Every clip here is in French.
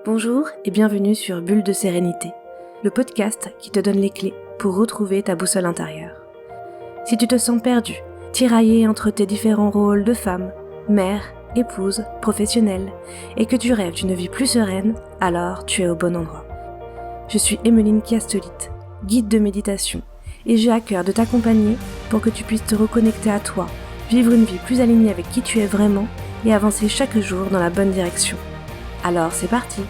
Bonjour et bienvenue sur Bulle de Sérénité, le podcast qui te donne les clés pour retrouver ta boussole intérieure. Si tu te sens perdu, tiraillé entre tes différents rôles de femme, mère, épouse, professionnelle, et que tu rêves d'une vie plus sereine, alors tu es au bon endroit. Je suis Emmeline Kiastolite, guide de méditation, et j'ai à cœur de t'accompagner pour que tu puisses te reconnecter à toi, vivre une vie plus alignée avec qui tu es vraiment et avancer chaque jour dans la bonne direction. Alors c'est parti!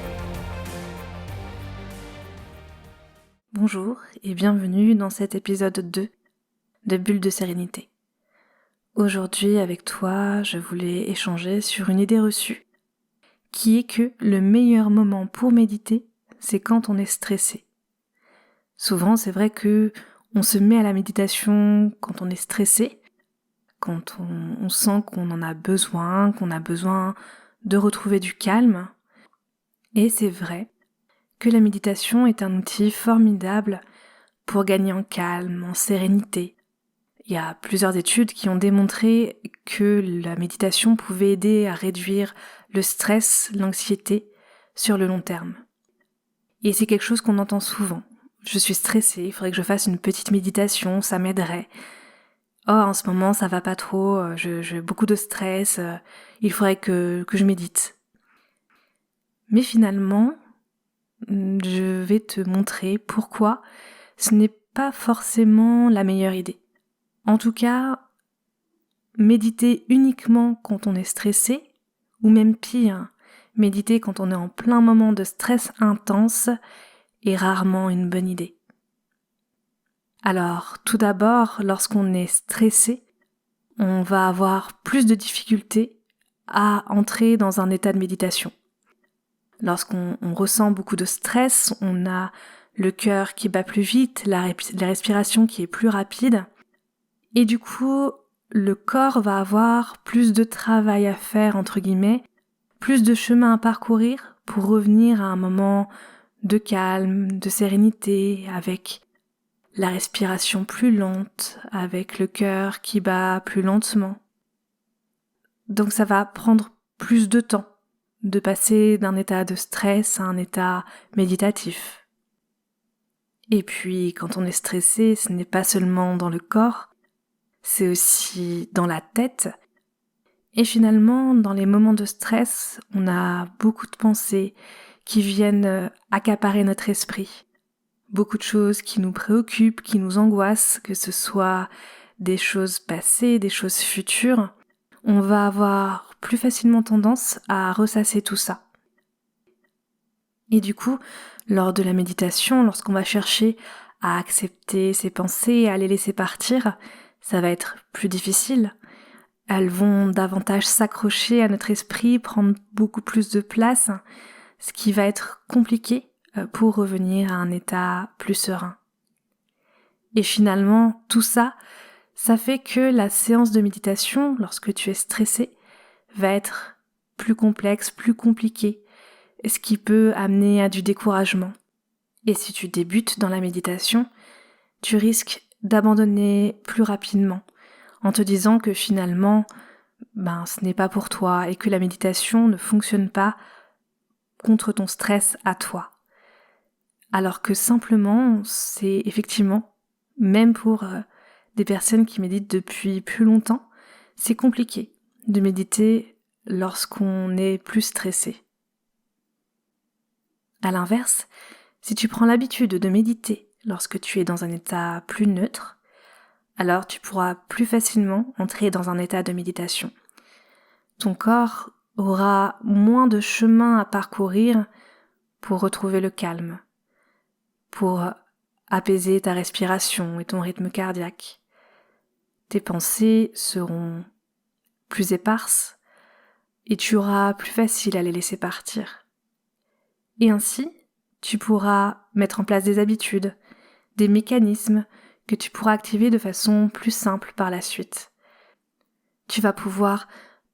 Bonjour et bienvenue dans cet épisode 2 de Bulle de Sérénité. Aujourd'hui avec toi, je voulais échanger sur une idée reçue qui est que le meilleur moment pour méditer, c'est quand on est stressé. Souvent, c'est vrai que on se met à la méditation quand on est stressé, quand on sent qu'on en a besoin, qu'on a besoin de retrouver du calme. Et c'est vrai que la méditation est un outil formidable pour gagner en calme, en sérénité. Il y a plusieurs études qui ont démontré que la méditation pouvait aider à réduire le stress, l'anxiété sur le long terme. Et c'est quelque chose qu'on entend souvent. Je suis stressée, il faudrait que je fasse une petite méditation, ça m'aiderait. Oh, en ce moment ça va pas trop, j'ai beaucoup de stress, il faudrait que je médite. Mais finalement, je vais te montrer pourquoi ce n'est pas forcément la meilleure idée. En tout cas, méditer uniquement quand on est stressé, ou même pire, méditer quand on est en plein moment de stress intense est rarement une bonne idée. Alors, tout d'abord, lorsqu'on est stressé, on va avoir plus de difficultés à entrer dans un état de méditation. Lorsqu'on ressent beaucoup de stress, on a le cœur qui bat plus vite, la respiration qui est plus rapide, et du coup, le corps va avoir plus de travail à faire, entre guillemets, plus de chemin à parcourir pour revenir à un moment de calme, de sérénité, avec la respiration plus lente, avec le cœur qui bat plus lentement. Donc ça va prendre plus de temps de passer d'un état de stress à un état méditatif. Et puis, quand on est stressé, ce n'est pas seulement dans le corps, c'est aussi dans la tête. Et finalement, dans les moments de stress, on a beaucoup de pensées qui viennent accaparer notre esprit. Beaucoup de choses qui nous préoccupent, qui nous angoissent, que ce soit des choses passées, des choses futures. On va avoir plus facilement tendance à ressasser tout ça. Et du coup, lors de la méditation, lorsqu'on va chercher à accepter ces pensées et à les laisser partir, ça va être plus difficile. Elles vont davantage s'accrocher à notre esprit, prendre beaucoup plus de place, ce qui va être compliqué pour revenir à un état plus serein. Et finalement, tout ça, ça fait que la séance de méditation, lorsque tu es stressé, va être plus complexe, plus compliquée, ce qui peut amener à du découragement. Et si tu débutes dans la méditation, tu risques d'abandonner plus rapidement, en te disant que finalement, ce n'est pas pour toi et que la méditation ne fonctionne pas contre ton stress à toi. Alors que simplement, c'est effectivement, même pour des personnes qui méditent depuis plus longtemps, c'est compliqué de méditer lorsqu'on est plus stressé. À l'inverse, si tu prends l'habitude de méditer lorsque tu es dans un état plus neutre, alors tu pourras plus facilement entrer dans un état de méditation. Ton corps aura moins de chemin à parcourir pour retrouver le calme, pour apaiser ta respiration et ton rythme cardiaque. Tes pensées seront plus éparses et tu auras plus facile à les laisser partir. Et ainsi, tu pourras mettre en place des habitudes, des mécanismes que tu pourras activer de façon plus simple par la suite. Tu vas pouvoir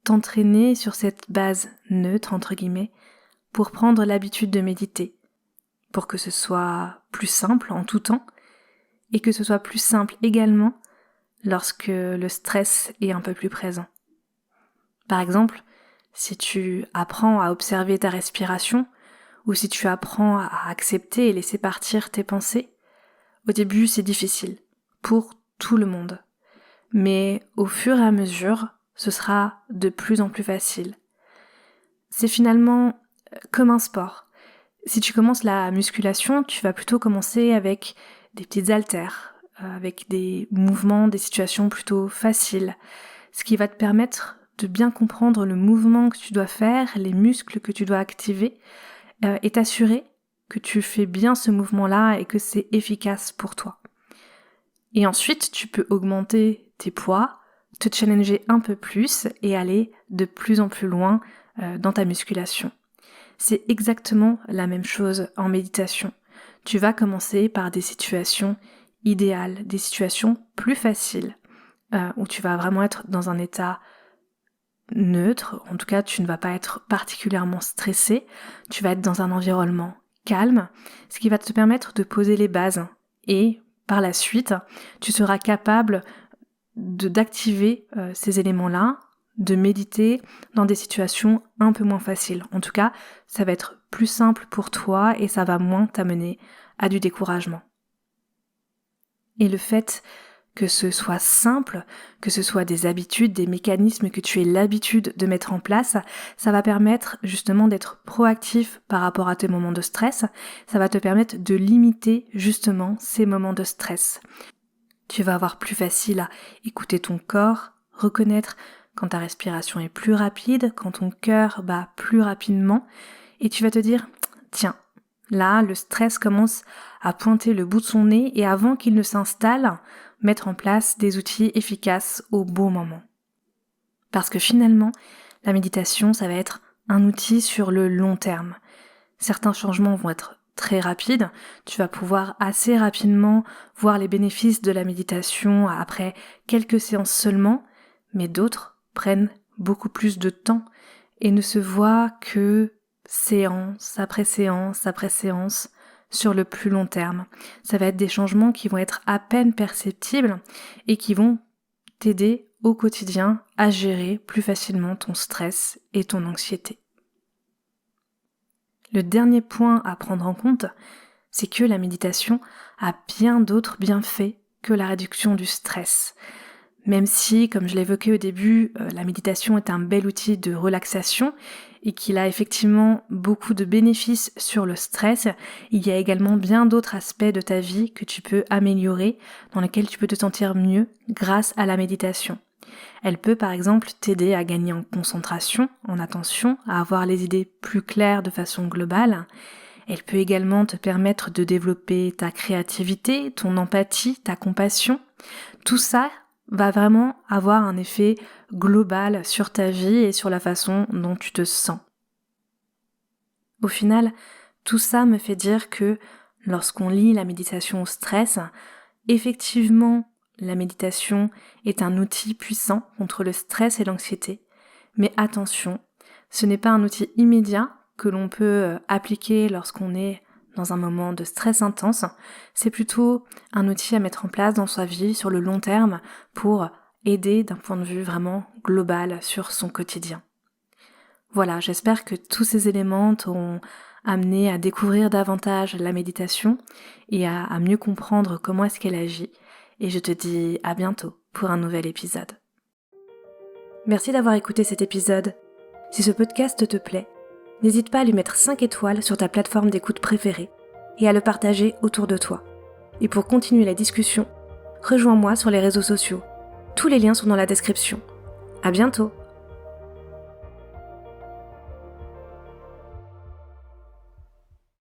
t'entraîner sur cette base neutre, entre guillemets, pour prendre l'habitude de méditer, pour que ce soit plus simple en tout temps, et que ce soit plus simple également lorsque le stress est un peu plus présent. Par exemple, si tu apprends à observer ta respiration, ou si tu apprends à accepter et laisser partir tes pensées, au début c'est difficile, pour tout le monde. Mais au fur et à mesure, ce sera de plus en plus facile. C'est finalement comme un sport. Si tu commences la musculation, tu vas plutôt commencer avec des petites haltères, avec des mouvements, des situations plutôt faciles, ce qui va te permettre de bien comprendre le mouvement que tu dois faire, les muscles que tu dois activer, et t'assurer que tu fais bien ce mouvement-là et que c'est efficace pour toi. Et ensuite, tu peux augmenter tes poids, te challenger un peu plus et aller de plus en plus loin dans ta musculation. C'est exactement la même chose en méditation. Tu vas commencer par des situations idéales, des situations plus faciles, où tu vas vraiment être dans un état neutre, en tout cas tu ne vas pas être particulièrement stressé, tu vas être dans un environnement calme, ce qui va te permettre de poser les bases et par la suite tu seras capable d'activer ces éléments-là, de méditer dans des situations un peu moins faciles. En tout cas, ça va être plus simple pour toi et ça va moins t'amener à du découragement. Et le fait que ce soit simple, que ce soit des habitudes, des mécanismes que tu aies l'habitude de mettre en place, ça va permettre justement d'être proactif par rapport à tes moments de stress, ça va te permettre de limiter justement ces moments de stress. Tu vas avoir plus facile à écouter ton corps, reconnaître quand ta respiration est plus rapide, quand ton cœur bat plus rapidement, et tu vas te dire, tiens, là, le stress commence à pointer le bout de son nez et avant qu'il ne s'installe, mettre en place des outils efficaces au bon moment. Parce que finalement, la méditation, ça va être un outil sur le long terme. Certains changements vont être très rapides, tu vas pouvoir assez rapidement voir les bénéfices de la méditation après quelques séances seulement, mais d'autres prennent beaucoup plus de temps et ne se voient que séance après séance après séance sur le plus long terme. Ça va être des changements qui vont être à peine perceptibles et qui vont t'aider au quotidien à gérer plus facilement ton stress et ton anxiété. Le dernier point à prendre en compte, c'est que la méditation a bien d'autres bienfaits que la réduction du stress. Même si, comme je l'évoquais au début, la méditation est un bel outil de relaxation et qu'il a effectivement beaucoup de bénéfices sur le stress, il y a également bien d'autres aspects de ta vie que tu peux améliorer, dans lesquels tu peux te sentir mieux grâce à la méditation. Elle peut par exemple t'aider à gagner en concentration, en attention, à avoir les idées plus claires de façon globale. Elle peut également te permettre de développer ta créativité, ton empathie, ta compassion. Tout ça va vraiment avoir un effet global sur ta vie et sur la façon dont tu te sens. Au final, tout ça me fait dire que lorsqu'on lie la méditation au stress, effectivement, la méditation est un outil puissant contre le stress et l'anxiété. Mais attention, ce n'est pas un outil immédiat que l'on peut appliquer lorsqu'on est dans un moment de stress intense. C'est plutôt un outil à mettre en place dans sa vie sur le long terme pour aider d'un point de vue vraiment global sur son quotidien. Voilà, j'espère que tous ces éléments t'auront amené à découvrir davantage la méditation et à mieux comprendre comment est-ce qu'elle agit. Et je te dis à bientôt pour un nouvel épisode. Merci d'avoir écouté cet épisode. Si ce podcast te plaît, n'hésite pas à lui mettre 5 étoiles sur ta plateforme d'écoute préférée et à le partager autour de toi. Et pour continuer la discussion, rejoins-moi sur les réseaux sociaux. Tous les liens sont dans la description. À bientôt!